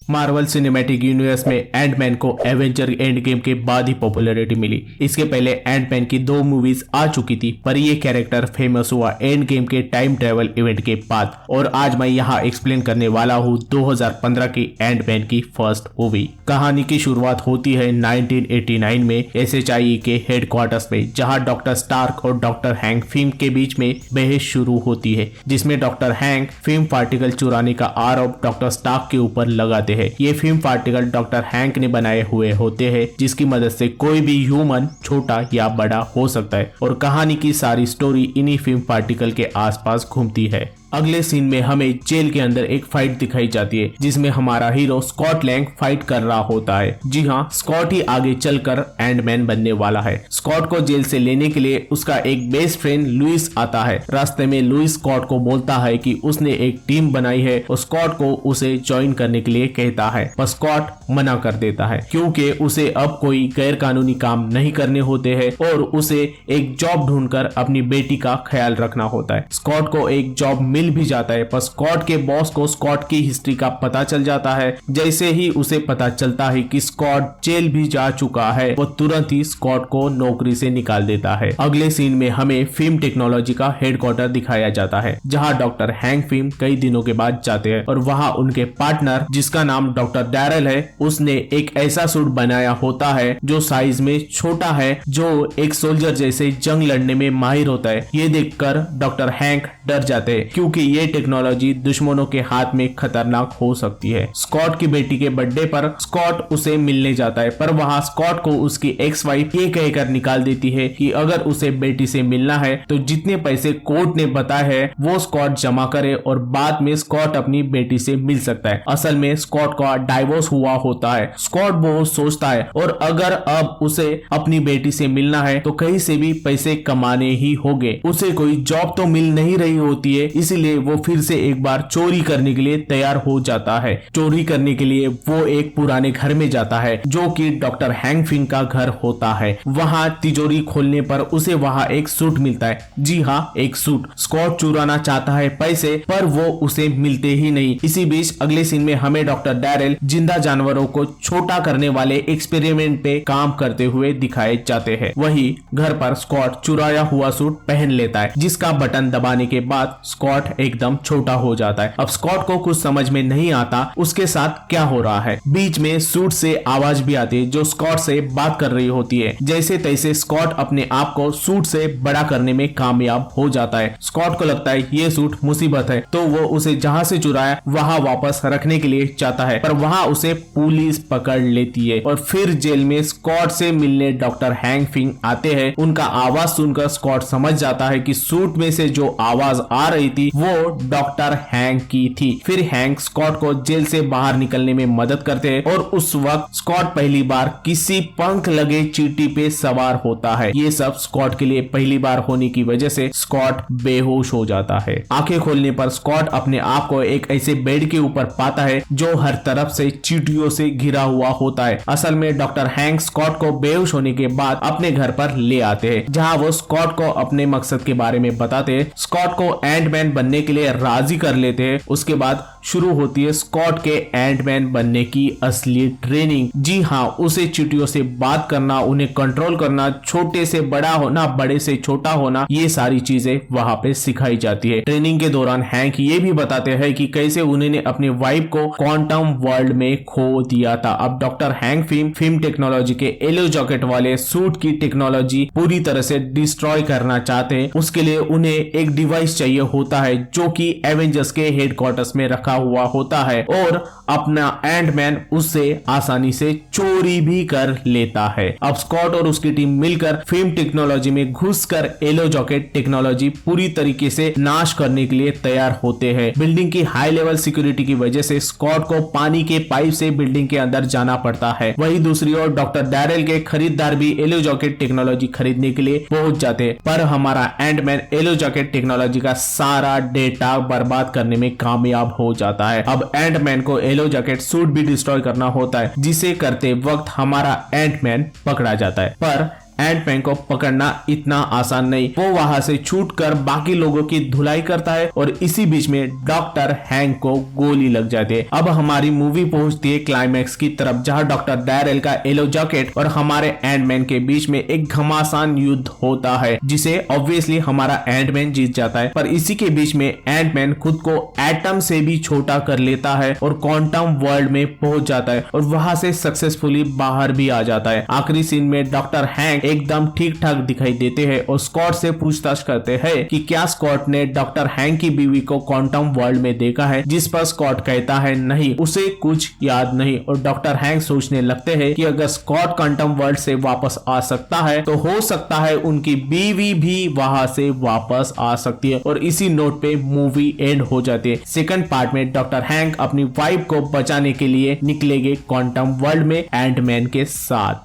Marvel cinematic universe में Ant-Man को Avenger end game के बाद ही पॉपुलैरिटी मिली। इसके पहले एंटमैन की 2 मूवीज आ चुकी थी, पर ये कैरेक्टर फेमस हुआ एंड गेम के टाइम ट्रेवल इवेंट के बाद। और आज मैं यहाँ एक्सप्लेन करने वाला हूँ 2015 की एंटमैन की फर्स्ट मूवी। कहानी की शुरुआत होती है 1989 में SHIE के हेडक्वार्टर्स में, जहाँ डॉक्टर स्टार्क और डॉक्टर हैंक फिल्म के बीच में बहस शुरू होती है, जिसमें डॉक्टर हैंक फिल्म पार्टिकल चुराने का आरोप डॉक्टर स्टार्क के ऊपर लगाते हैं। ये फिल्म पार्टिकल डॉक्टर हैंक ने बनाए हुए होते हैं, जिसकी मदद से कोई भी ह्यूमन छोटा या बड़ा हो सकता है, और कहानी की सारी स्टोरी इन्हीं फिल्म पार्टिकल के आसपास घूमती है। अगले सीन में हमें जेल के अंदर एक फाइट दिखाई जाती है, जिसमें हमारा हीरो स्कॉट लैंग फाइट कर रहा होता है। जी हाँ, स्कॉट ही आगे चलकर एंटमैन बनने वाला है। स्कॉट को जेल से लेने के लिए उसका एक बेस्ट फ्रेंड लुइस आता है। रास्ते में लुइस स्कॉट को बोलता है कि उसने एक टीम बनाई है और स्कॉट को उसे ज्वाइन करने के लिए कहता है, पर स्कॉट मना कर देता है क्योंकि उसे अब कोई गैर कानूनी काम नहीं करने होते हैं और उसे एक जॉब ढूंढकर अपनी बेटी का ख्याल रखना होता है। स्कॉट को एक जॉब मिल भी जाता है, पर स्कॉट के बॉस को स्कॉट की हिस्ट्री का पता चल जाता है। जैसे ही उसे पता चलता है कि स्कॉट जेल भी जा चुका है, वो तुरंत ही स्कॉट को नौकरी से निकाल देता है। अगले सीन में हमें फिल्म टेक्नोलॉजी का हेडक्वार्टर दिखाया जाता है, जहां डॉक्टर हैंक फिल्म कई दिनों के बाद जाते हैं और वहां उनके पार्टनर, जिसका नाम डॉक्टर डैरल है, उसने एक ऐसा सूट बनाया होता है जो साइज में छोटा है, जो एक सोल्जर जैसे जंग लड़ने में माहिर होता है। ये देखकर डॉक्टर हैंक डर जाते हैं क्योंकि ये टेक्नोलॉजी दुश्मनों के हाथ में खतरनाक हो सकती है। स्कॉट की बेटी के बर्थडे पर स्कॉट उसे मिलने जाता है, पर वहां स्कॉट को उसकी एक्स वाइफ ये कहकर निकाल देती है कि अगर उसे बेटी से मिलना है तो जितने पैसे कोर्ट ने बताए हैं वो स्कॉट जमा करे और बाद में स्कॉट अपनी बेटी से मिल सकता है। असल में स्कॉट का डाइवोर्स हुआ होता है। स्कॉट बहुत सोचता है और अगर अब उसे अपनी बेटी से मिलना है तो कहीं से भी पैसे कमाने ही होंगे। उसे कोई जॉब तो मिल नहीं रही होती है, इसीलिए वो फिर से एक बार चोरी करने के लिए तैयार हो जाता है। चोरी करने के लिए वो एक पुराने घर में जाता है, जो कि डॉक्टर हैंक फिंग का घर होता है। वहां तिजोरी खोलने पर उसे वहां एक सूट मिलता है। जी हाँ, एक सूट। स्कॉट चुराना चाहता है पैसे, पर वो उसे मिलते ही नहीं। इसी बीच अगले सीन में हमें डॉक्टर डैरल जिंदा जानवरों को छोटा करने वाले एक्सपेरिमेंट पे काम करते हुए दिखाए जाते हैं। वही घर पर स्कॉट चुराया हुआ सूट पहन लेता है, जिसका बटन दबाने के बाद स्कॉट एकदम छोटा हो जाता है। अब स्कॉट को कुछ समझ में नहीं आता उसके साथ क्या हो रहा है। बीच में सूट से आवाज भी आती है जो स्कॉट से बात कर रही होती है। जैसे तैसे स्कॉट अपने आप को सूट से बड़ा करने में कामयाब हो जाता है। स्कॉट को लगता है ये सूट मुसीबत है, तो वो उसे जहां से चुराया वहां वापस रखने के लिए चाहता है, पर वहां उसे पुलिस पकड़ लेती है। और फिर जेल में स्कॉट से मिलने डॉक्टर हैंक फिंग आते हैं। उनका आवाज सुनकर स्कॉट समझ जाता है कि सूट में से जो आवाज आ रही थी वो डॉक्टर हैंक की थी। फिर हैंक स्कॉट को जेल से बाहर निकलने में मदद करते हैं और उस वक्त स्कॉट पहली बार किसी पंख लगे चींटी पे सवार होता है। ये सब स्कॉट के लिए पहली बार होने की वजह से स्कॉट बेहोश हो जाता है। आंखें खोलने पर स्कॉट अपने आप को एक ऐसे बेड के ऊपर पाता है जो हर तरफ से चींटियों से घिरा हुआ होता है। असल में डॉक्टर हैंक स्कॉट को बेहोश होने के बाद अपने घर पर ले आते हैं, जहां वो स्कॉट को अपने मकसद के बारे में बताते हैं। स्कॉट को एंटमैन बनने के लिए राजी कर लेते हैं। उसके बाद शुरू होती है स्कॉट के एंटमैन बनने की असली ट्रेनिंग। जी हाँ, उसे चींटियों से बात करना, उन्हें कंट्रोल करना, छोटे से बड़ा होना, बड़े से छोटा होना, ये सारी चीजें वहां पे सिखाई जाती है। ट्रेनिंग के दौरान हैंक ये भी बताते हैं कि कैसे उन्होंने अपनी वाइफ को क्वांटम वर्ल्ड में खो दिया था। अब डॉक्टर हैंक फिल्म टेक्नोलॉजी के येलो जैकेट वाले सूट की टेक्नोलॉजी पूरी तरह से डिस्ट्रॉय करना चाहते हैं। उसके लिए उन्हें एक डिवाइस चाहिए होता है जो कि एवेंजर्स के हेडक्वार्टर्स में रखा हुआ होता है और अपना एंटमैन उससे आसानी से चोरी भी कर लेता है। अब स्कॉट और उसकी टीम मिलकर फिल्म टेक्नोलॉजी में घुसकर येलो जैकेट टेक्नोलॉजी पूरी तरीके से नाश करने के लिए तैयार होते हैं। बिल्डिंग की हाई लेवल सिक्योरिटी की वजह से स्कॉट को पानी के पाइप से बिल्डिंग के अंदर जाना पड़ता है। वही दूसरी ओर डॉक्टर डैरल के खरीदार भी येलो जैकेट टेक्नोलॉजी खरीदने के लिए पहुंच जाते हैं, पर हमारा एंटमैन येलो जैकेट टेक्नोलॉजी का सारा डेटा बर्बाद करने में कामयाब हो जाता है। अब एंटमैन को येलो जैकेट सूट भी डिस्ट्रॉय करना होता है, जिसे करते वक्त हमारा एंटमैन पकड़ा जाता है। पर एंटमैन को पकड़ना इतना आसान नहीं। वो वहां से छूटकर बाकी लोगों की धुलाई करता है और इसी बीच में डॉक्टर हैंक को गोली लग जाती है। अब हमारी मूवी पहुंचती है क्लाइमैक्स की तरफ, जहां डॉक्टर डैरेल का येलो जैकेट और हमारे एंटमैन के बीच में एक घमासान युद्ध होता है, जिसे ऑब्वियसली हमारा एंटमैन जीत जाता है। पर इसी के बीच में एंटमैन खुद को एटम से भी छोटा कर लेता है और क्वांटम वर्ल्ड में पहुंच जाता है और वहां से सक्सेसफुली बाहर भी आ जाता है। आखिरी सीन में डॉक्टर हैंक एकदम ठीक ठाक दिखाई देते हैं और स्कॉट से पूछताछ करते हैं कि क्या स्कॉट ने डॉक्टर हैंक की बीवी को क्वांटम वर्ल्ड में देखा है, जिस पर स्कॉट कहता है नहीं, उसे कुछ याद नहीं। और डॉक्टर हैंक सोचने लगते हैं कि अगर स्कॉट क्वांटम वर्ल्ड से वापस आ सकता है तो हो सकता है उनकी बीवी भी वहां से वापस आ सकती है। और इसी नोट पे मूवी एंड हो जाती है। सेकंड पार्ट में डॉक्टर हैंक अपनी वाइफ को बचाने के लिए निकलेंगे क्वांटम वर्ल्ड में एंटमैन के साथ।